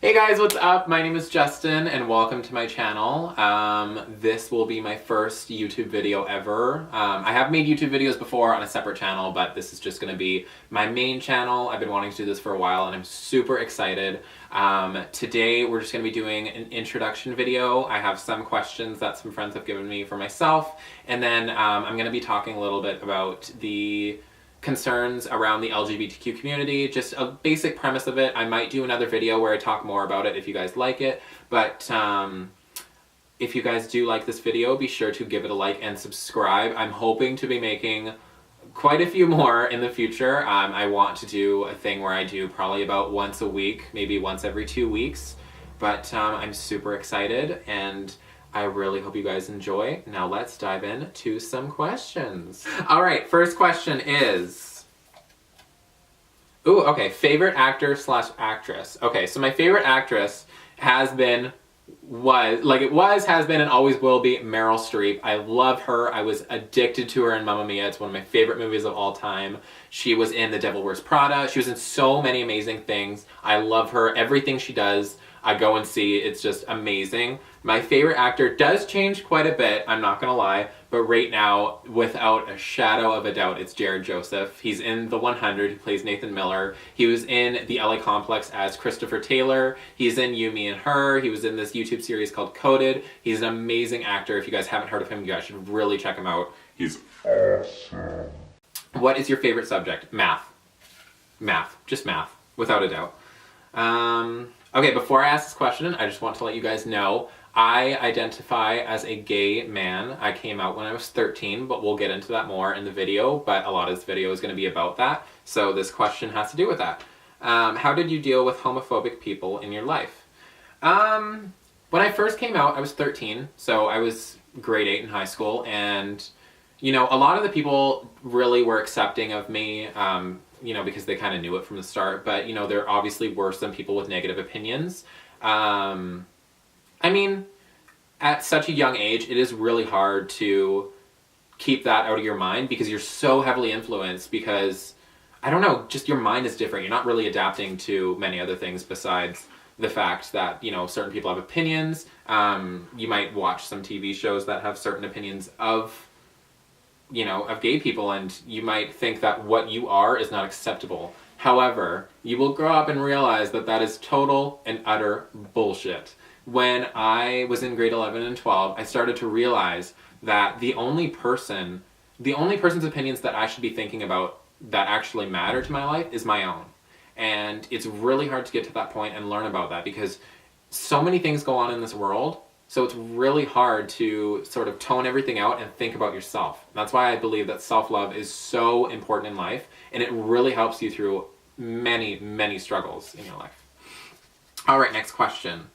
Hey guys, what's up? My name is Justin and welcome to my channel. This will be my first YouTube video ever. I have made YouTube videos before on a separate channel, but this is just going to be my main channel. I've been wanting to do this for a while and I'm super excited. Today we're just going to be doing an introduction video. I have some questions that some friends have given me for myself, and then I'm going to be talking a little bit about the concerns around the LGBTQ community, just a basic premise of it. I might do another video where I talk more about it if you guys like it, but if you guys do like this video, be sure to give it a like and subscribe. I'm hoping to be making quite a few more in the future. I want to do a thing where I do probably about once a week, maybe once every 2 weeks, but I'm super excited and I really hope you guys enjoy. Now let's dive into some questions. All right, first question is, favorite actor / actress. Okay, so my favorite actress has been, has been, and always will be Meryl Streep. I love her. I was addicted to her in Mamma Mia. It's one of my favorite movies of all time. She was in The Devil Wears Prada. She was in so many amazing things. I love her. Everything she does, I go and see. It's just amazing. My favorite actor does change quite a bit, I'm not gonna lie, but right now, without a shadow of a doubt, it's Jared Joseph. He's in The 100, he plays Nathan Miller. He was in the LA Complex as Christopher Taylor. He's in You, Me, and Her. He was in this YouTube series called Coded. He's an amazing actor. If you guys haven't heard of him, you guys should really check him out. He's awesome. What is your favorite subject? Math. Math. Just math, without a doubt. Okay, before I ask this question, I just want to let you guys know I identify as a gay man. I came out when I was 13, but we'll get into that more in the video, but a lot of this video is going to be about that, so this question has to do with that. How did you deal with homophobic people in your life? When I first came out, I was 13, so I was grade 8 in high school, and, you know, a lot of the people really were accepting of me, you know, because they kind of knew it from the start, but, you know, there obviously were some people with negative opinions. I mean, at such a young age, it is really hard to keep that out of your mind because you're so heavily influenced because, I don't know, just your mind is different. You're not really adapting to many other things besides the fact that, you know, certain people have opinions. You might watch some TV shows that have certain opinions of, you know, of gay people, and you might think that what you are is not acceptable. However, you will grow up and realize that that is total and utter bullshit. When I was in grade 11 and 12, I started to realize that the only person's opinions that I should be thinking about that actually matter to my life is my own. And it's really hard to get to that point and learn about that because so many things go on in this world, so it's really hard to sort of tone everything out and think about yourself. That's why I believe that self-love is so important in life, and it really helps you through many, many struggles in your life. All right, next question.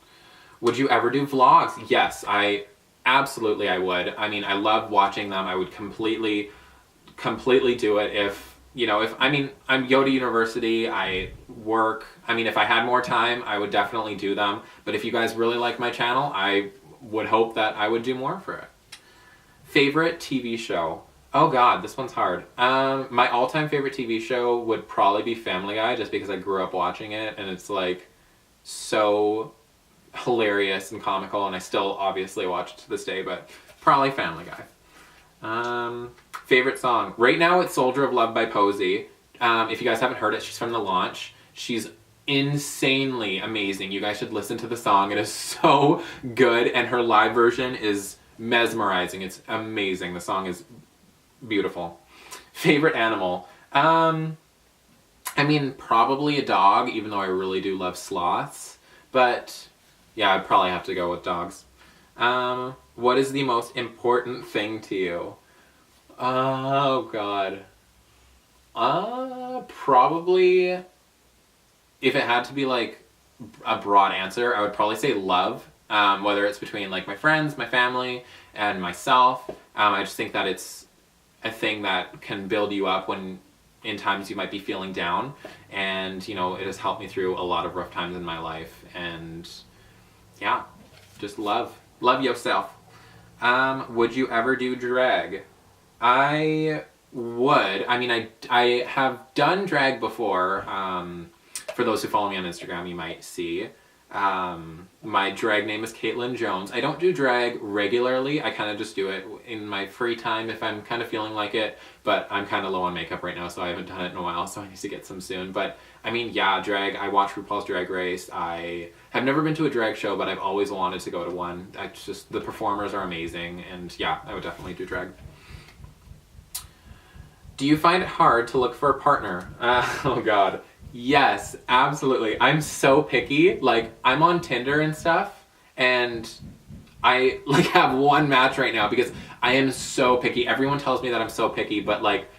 Would you ever do vlogs? Yes, absolutely I would. I mean, I love watching them. I would completely do it if, you know, I go to university, I work. I mean, if I had more time, I would definitely do them. But if you guys really like my channel, I would hope that I would do more for it. Favorite TV show? Oh God, this one's hard. My all-time favorite TV show would probably be Family Guy, just because I grew up watching it, and it's like so hilarious and comical, and I still obviously watch it to this day, but probably Family Guy. Favorite song? Right now it's Soldier of Love by Posey. If you guys haven't heard it, she's from The Launch. She's insanely amazing. You guys should listen to the song. It is so good, and her live version is mesmerizing. It's amazing. The song is beautiful. Favorite animal? I mean, probably a dog, even though I really do love sloths, but yeah, I'd probably have to go with dogs. What is the most important thing to you? Oh God. Probably, if it had to be like a broad answer, I would probably say love. Whether it's between like my friends, my family, and myself. I just think that it's a thing that can build you up when in times you might be feeling down, and you know, it has helped me through a lot of rough times in my life, and yeah, just love yourself. Would you ever do drag? I would. I mean, I have done drag before. For those who follow me on Instagram, you might see. My drag name is Caitlin Jones. I don't do drag regularly. I kind of just do it in my free time if I'm kind of feeling like it, but I'm kind of low on makeup right now, so I haven't done it in a while, so I need to get some soon. But I mean, yeah, drag. I watch RuPaul's Drag Race. I have never been to a drag show, but I've always wanted to go to one. The performers are amazing, and yeah, I would definitely do drag. Do you find it hard to look for a partner? Oh God. Yes, absolutely. I'm so picky. Like, I'm on Tinder and stuff, and I like have one match right now because I am so picky. Everyone tells me that I'm so picky, but like,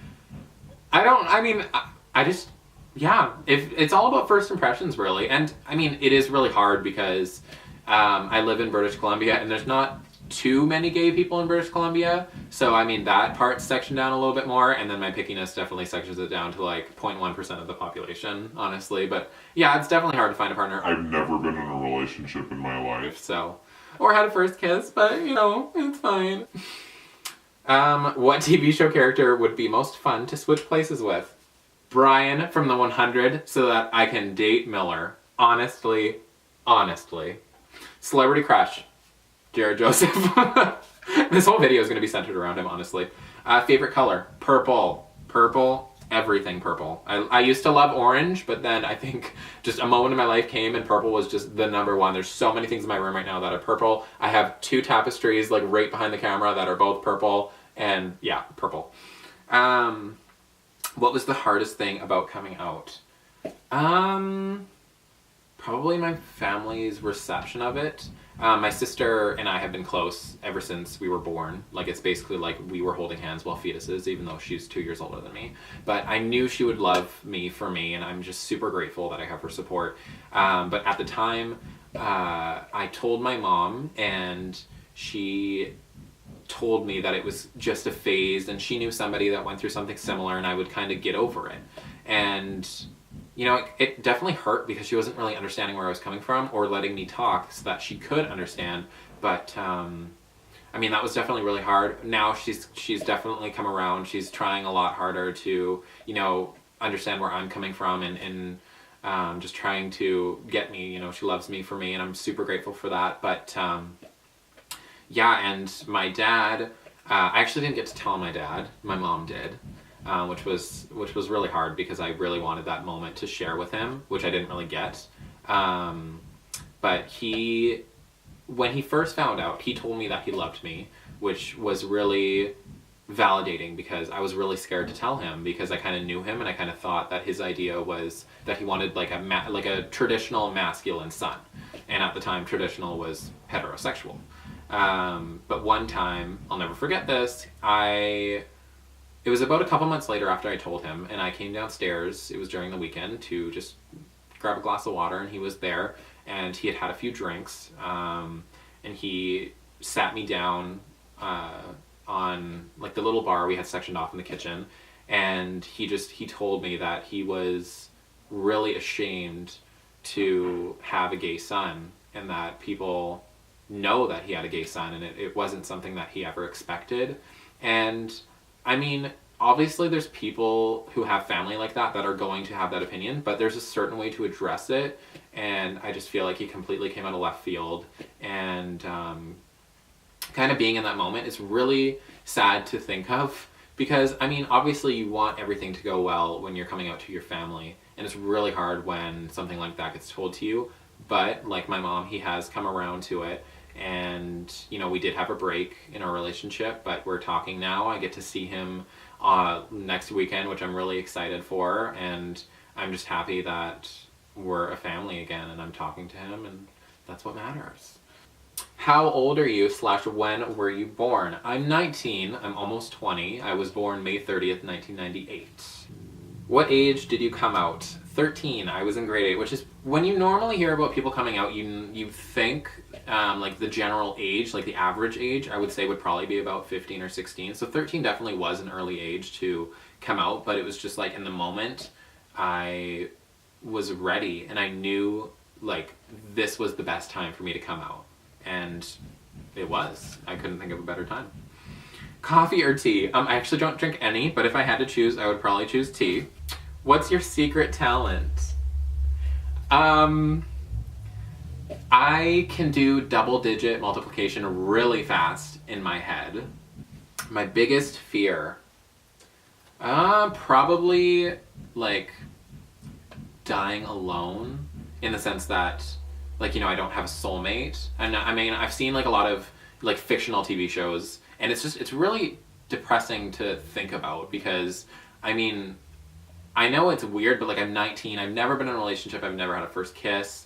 I just, yeah, if it's all about first impressions really. And I mean, it is really hard because I live in British Columbia and there's not too many gay people in British Columbia, so I mean that part's sectioned down a little bit more, and then my pickiness definitely sections it down to like 0.1% of the population, honestly. But yeah, it's definitely hard to find a partner. I've never been in a relationship in my life, so, or had a first kiss, but you know, it's fine. What TV show character would be most fun to switch places with? Brian from the 100, so that I can date Miller. Honestly. Celebrity crush. Jared Joseph. This whole video is going to be centered around him, honestly. Favorite color? Purple. Purple. Everything purple. I used to love orange, but then I think just a moment in my life came and purple was just the number one. There's so many things in my room right now that are purple. I have 2 tapestries like right behind the camera that are both purple, and yeah, purple. What was the hardest thing about coming out? Probably my family's reception of it. My sister and I have been close ever since we were born. Like, it's basically like we were holding hands while fetuses, even though she's 2 years older than me. But I knew she would love me for me, and I'm just super grateful that I have her support. But at the time, I told my mom, and she told me that it was just a phase, and she knew somebody that went through something similar, and I would kind of get over it. And you know, it definitely hurt because she wasn't really understanding where I was coming from or letting me talk so that she could understand. But I mean, that was definitely really hard. Now she's definitely come around. She's trying a lot harder to, you know, understand where I'm coming from, and just trying to get me. You know, she loves me for me, and I'm super grateful for that. But yeah, and my dad, I actually didn't get to tell my dad. My mom did. Which was really hard because I really wanted that moment to share with him, which I didn't really get. But when he first found out, he told me that he loved me, which was really validating because I was really scared to tell him because I kind of knew him, and I kind of thought that his idea was that he wanted like a traditional masculine son, and at the time traditional was heterosexual. But one time, I'll never forget this, it was about a couple months later after I told him, and I came downstairs, it was during the weekend, to just grab a glass of water, and he was there, and he had had a few drinks, and he sat me down on like the little bar we had sectioned off in the kitchen, and he told me that he was really ashamed to have a gay son, and that people know that he had a gay son, and it wasn't something that he ever expected. And I mean, obviously there's people who have family like that are going to have that opinion, but there's a certain way to address it, and I just feel like he completely came out of left field, and kind of being in that moment is really sad to think of, because I mean, obviously you want everything to go well when you're coming out to your family, and it's really hard when something like that gets told to you, but like my mom, he has come around to it. And, you know, we did have a break in our relationship, but we're talking now. I get to see him next weekend, which I'm really excited for. And I'm just happy that we're a family again, and I'm talking to him, and that's what matters. How old are you / when were you born? I'm 19. I'm almost 20. I was born May 30th, 1998. What age did you come out? 13. I was in grade 8, which is when you normally hear about people coming out, you think like the general age, like the average age, I would say would probably be about 15 or 16. So 13 definitely was an early age to come out, but it was just like in the moment I was ready, and I knew like this was the best time for me to come out, and it was. I couldn't think of a better time. Coffee or tea? I actually don't drink any, but if I had to choose, I would probably choose tea. What's your secret talent? I can do double-digit multiplication really fast in my head. My biggest fear, probably like dying alone, in the sense that, like, you know, I don't have a soulmate. And I mean, I've seen like a lot of like fictional TV shows, and it's really depressing to think about, because I mean, I know it's weird, but like, I'm 19, I've never been in a relationship, I've never had a first kiss,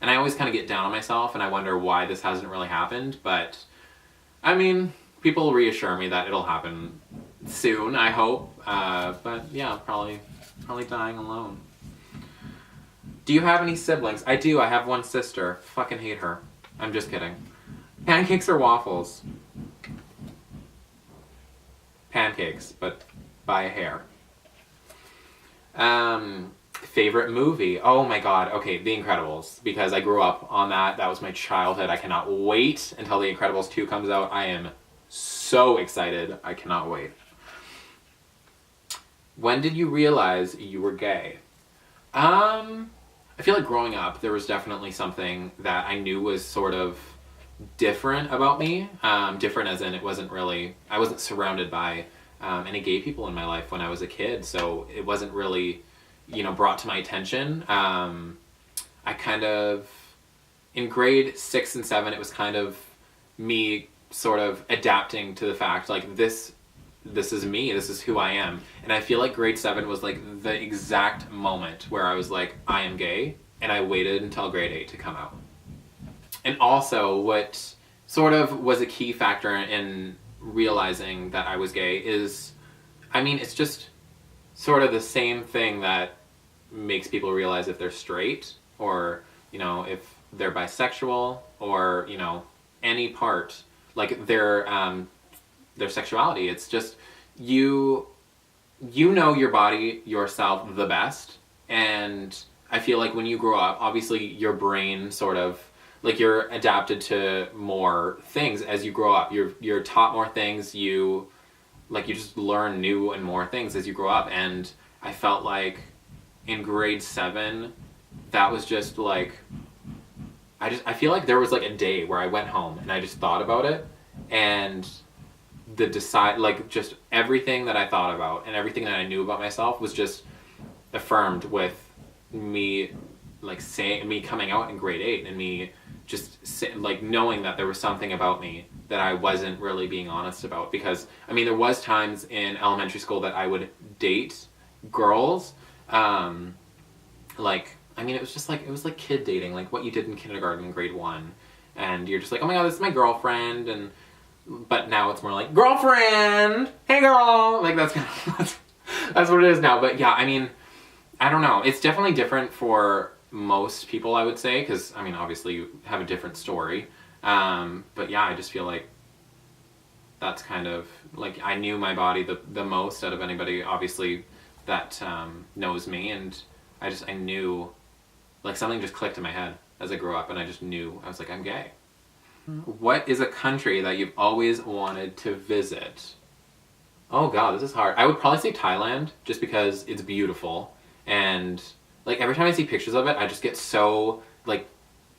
and I always kind of get down on myself, and I wonder why this hasn't really happened. But I mean, people reassure me that it'll happen soon, I hope. But yeah, probably dying alone. Do you have any siblings? I do. I have one sister. Fucking hate her. I'm just kidding. Pancakes or waffles? Pancakes, but by a hair. Favorite movie? Oh my god. Okay, The Incredibles. Because I grew up on that. That was my childhood. I cannot wait until The Incredibles 2 comes out. I am so excited. I cannot wait. When did you realize you were gay? I feel like growing up, there was definitely something that I knew was sort of different about me. Different as in, it wasn't really, I wasn't surrounded by any gay people in my life when I was a kid, so it wasn't really, you know, brought to my attention. I kind of, in grade 6 and 7, it was kind of me sort of adapting to the fact, like, this is me, this is who I am. And I feel like grade 7 was like the exact moment where I was like, I am gay, and I waited until grade 8 to come out. And also, what sort of was a key factor in realizing that I was gay is, I mean, it's just sort of the same thing that makes people realize if they're straight, or, you know, if they're bisexual, or, you know, any part, like their sexuality. It's just, you know your body, yourself, the best. And I feel like when you grow up, obviously your brain sort of, like, you're adapted to more things as you grow up. You're taught more things, you just learn new and more things as you grow up. And I felt like in grade 7, that was just like, I feel like there was like a day where I went home and I just thought about it, and just everything that I thought about and everything that I knew about myself was just affirmed with me, like, saying, me coming out in grade 8, and me just like knowing that there was something about me that I wasn't really being honest about. Because I mean, there was times in elementary school that I would date girls, like, I mean, it was like kid dating, like what you did in kindergarten in grade 1, and you're just like, oh my god, this is my girlfriend. But now it's more like, girlfriend, hey girl, like that's kind of, that's what it is now. But yeah, I mean, I don't know, it's definitely different for most people, I would say, because I mean, obviously you have a different story, but yeah, I just feel like that's kind of like, I knew my body the most out of anybody, obviously, that knows me. And I knew, like, something just clicked in my head as I grew up, and I just knew, I was like, I'm gay. What is a country that you've always wanted to visit? Oh god, this is hard. I would probably say Thailand, just because it's beautiful, and like every time I see pictures of it, I just get so, like,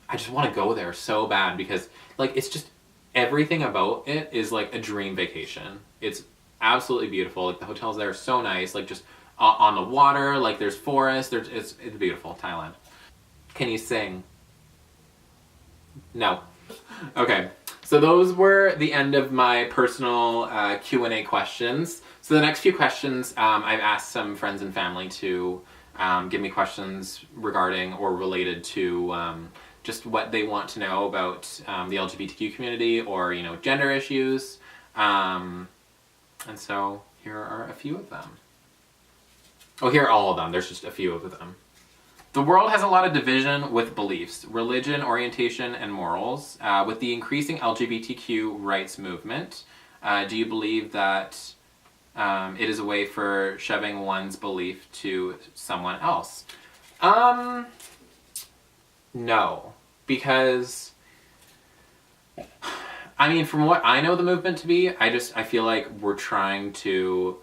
I just want to go there so bad, because like, it's just, everything about it is like a dream vacation. It's absolutely beautiful. Like, the hotels there are so nice, like, just on the water, like, there's forest, it's beautiful. Thailand. Can you sing? No. Okay, so those were the end of my personal Q&A questions. So the next few questions, I've asked some friends and family to give me questions regarding or related to just what they want to know about the LGBTQ community, or, you know, gender issues. And so here are a few of them. Oh, here are all of them. There's just a few of them. The world has a lot of division with beliefs, religion, orientation, and morals. With the increasing LGBTQ rights movement, do you believe that it is a way for shoving one's belief to someone else? No. Because, I mean, from what I know the movement to be, I feel like we're trying to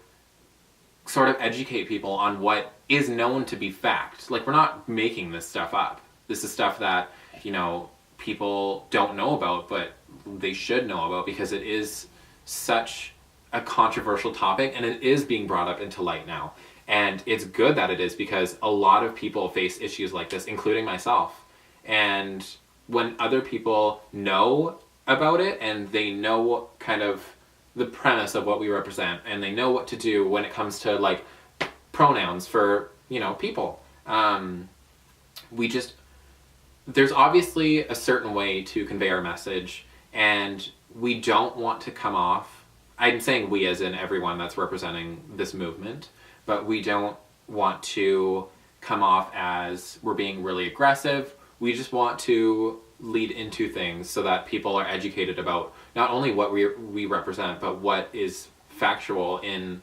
sort of educate people on what is known to be fact. Like, we're not making this stuff up. This is stuff that, you know, people don't know about, but they should know about because it is such a controversial topic and it is being brought up into light now. And it's good that it is because a lot of people face issues like this, including myself. And when other people know about it and they know kind of the premise of what we represent and they know what to do when it comes to like pronouns for, you know, people, we just, there's obviously a certain way to convey our message, and we don't want to come off, I'm saying we as in everyone that's representing this movement, but we don't want to come off as we're being really aggressive. We just want to lead into things so that people are educated about not only what we represent, but what is factual in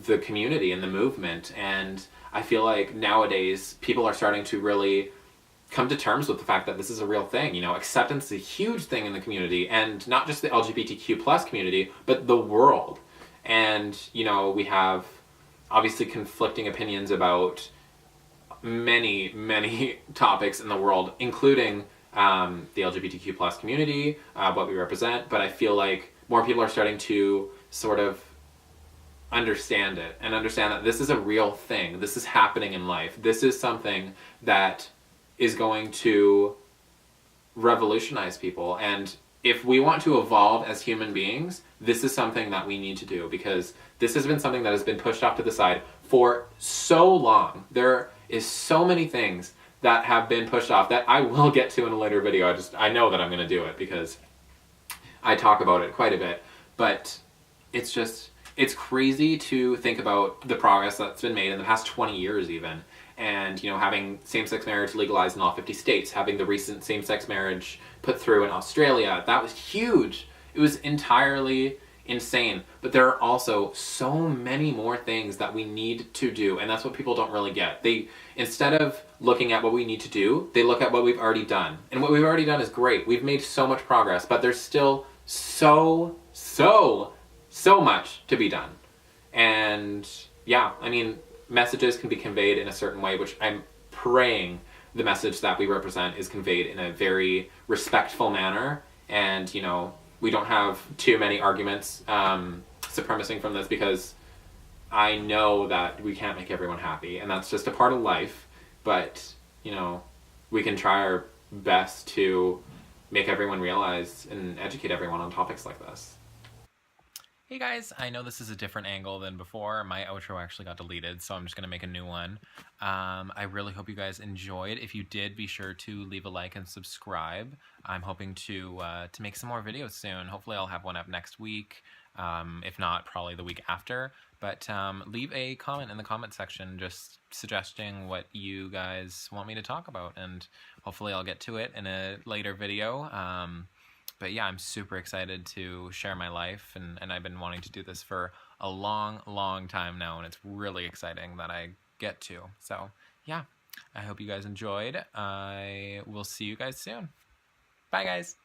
the community and the movement. And I feel like nowadays people are starting to really come to terms with the fact that this is a real thing. You know, acceptance is a huge thing in the community, and not just the LGBTQ plus community, but the world. And, you know, we have obviously conflicting opinions about many topics in the world, including the LGBTQ plus community, what we represent. But I feel like more people are starting to sort of understand it and understand that this is a real thing. This is happening in life. This is something that is going to revolutionize people. And if we want to evolve as human beings, this is something that we need to do, because this has been something that has been pushed off to the side for so long. There is so many things that have been pushed off that I will get to in a later video. I know that I'm going to do it because I talk about it quite a bit. But it's crazy to think about the progress that's been made in the past 20 years even. And, you know, having same-sex marriage legalized in all 50 states, having the recent same-sex marriage put through in Australia, that was huge. It was entirely insane. But there are also so many more things that we need to do, and that's what people don't really get. They, instead of looking at what we need to do, they look at what we've already done. And what we've already done is great. We've made so much progress, but there's still so much to be done. And yeah, I mean, messages can be conveyed in a certain way, which I'm praying the message that we represent is conveyed in a very respectful manner. And, you know, we don't have too many arguments supremacing from this, because I know that we can't make everyone happy, and that's just a part of life. But, you know, we can try our best to make everyone realize and educate everyone on topics like this. Hey guys, I know this is a different angle than before. My outro actually got deleted, so I'm just going to make a new one. I really hope you guys enjoyed. If you did, be sure to leave a like and subscribe. I'm hoping to make some more videos soon. Hopefully I'll have one up next week, if not, probably the week after. But leave a comment in the comment section just suggesting what you guys want me to talk about, and hopefully I'll get to it in a later video. But yeah, I'm super excited to share my life, and I've been wanting to do this for a long time now, and it's really exciting that I get to. So yeah, I hope you guys enjoyed. I will see you guys soon. Bye guys!